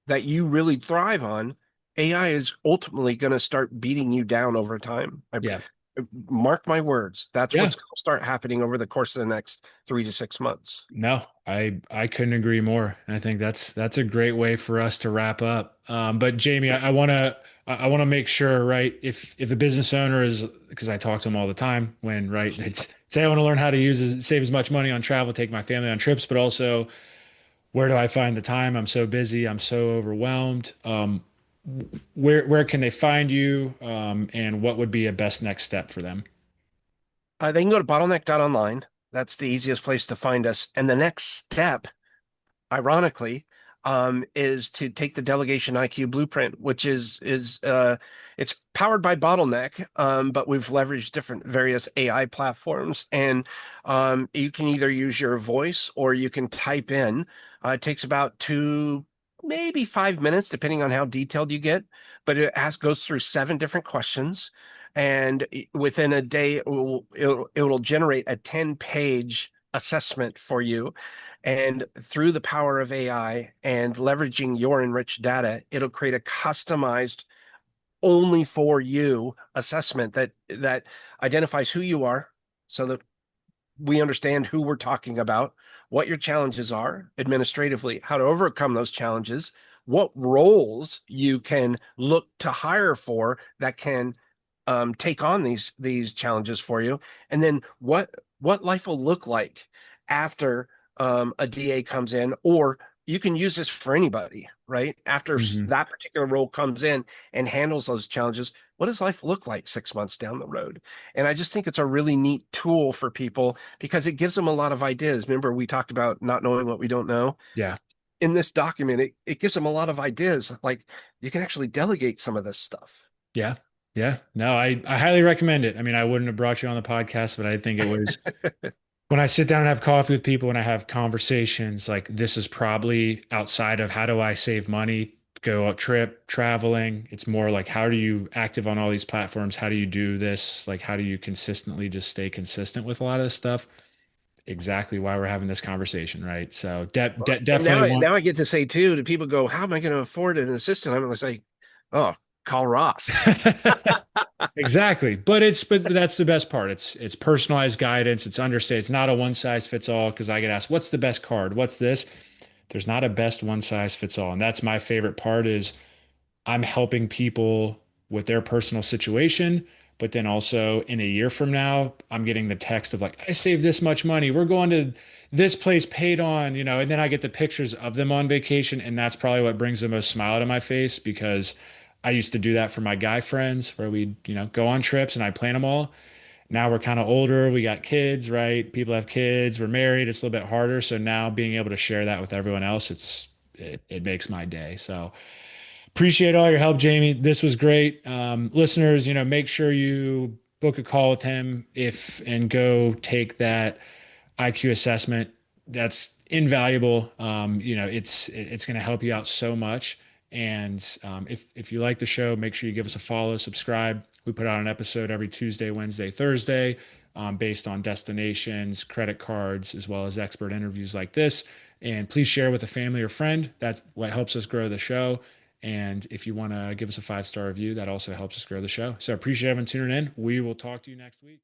that you really thrive on, AI is ultimately going to start beating you down over time. Yeah. Mark my words. That's Yeah. what's going to start happening over the course of the next 3 to 6 months. No, I couldn't agree more. And I think that's a great way for us to wrap up. But Jamie, I want to make sure, right? If a business owner is, because I talk to them all the time, when right, it's say I want to learn how to save as much money on travel, take my family on trips, but also where do I find the time? I'm so busy, I'm so overwhelmed. Where can they find you? And what would be a best next step for them? They can go to bottleneck.online. That's the easiest place to find us. And the next step, ironically, is to take the delegation IQ blueprint, which is it's powered by Bottleneck, but we've leveraged different various AI platforms, and you can either use your voice or you can type in. It takes about two, maybe 5 minutes, depending on how detailed you get, but goes through 7 different questions. And within a day, it will generate a 10-page assessment for you, and through the power of AI and leveraging your enriched data, it'll create a customized only for you assessment that identifies who you are so that we understand who we're talking about, what your challenges are administratively, how to overcome those challenges, what roles you can look to hire for that can take on these challenges for you, and then what life will look like after a DA comes in, or you can use this for anybody, right? After Hmm. that particular role comes in and handles those challenges, what does life look like 6 months down the road? And I just think it's a really neat tool for people because it gives them a lot of ideas. Remember, we talked about not knowing what we don't know. Yeah. In this document, it gives them a lot of ideas. Like you can actually delegate some of this stuff. Yeah. Yeah. No, I highly recommend it. I mean, I wouldn't have brought you on the podcast, but I think it was when I sit down and have coffee with people and I have conversations, like this is probably outside of how do I save money, go out trip, traveling. It's more like how do you active on all these platforms? How do you do this? Like how do you consistently just stay consistent with a lot of this stuff? Exactly why we're having this conversation, right? So And now, definitely want. now I get to say too to people go, how am I going to afford an assistant? I'm going to say, oh, call Ross. Exactly. But that's the best part. It's personalized guidance. It's understand. It's not a one size fits all because I get asked, what's the best card? What's this? There's not a best one size fits all. And that's my favorite part is I'm helping people with their personal situation, but then also in a year from now, I'm getting the text of like, I saved this much money. We're going to this place paid on, and then I get the pictures of them on vacation. And that's probably what brings the most smile to my face because I used to do that for my guy friends where we'd, go on trips and I plan them all. Now we're kind of older. We got kids, right? People have kids. We're married. It's a little bit harder. So now being able to share that with everyone else, it makes my day. So appreciate all your help, Jamie. This was great. Listeners, make sure you book a call with him if and go take that IQ assessment. That's invaluable. It's going to help you out so much. And if you like the show, make sure you give us a follow, subscribe. We put out an episode every Tuesday, Wednesday, Thursday, based on destinations, credit cards, as well as expert interviews like this. And please share with a family or friend. That's what helps us grow the show. And if you want to give us a 5-star review, that also helps us grow the show. So I appreciate everyone tuning in. We will talk to you next week.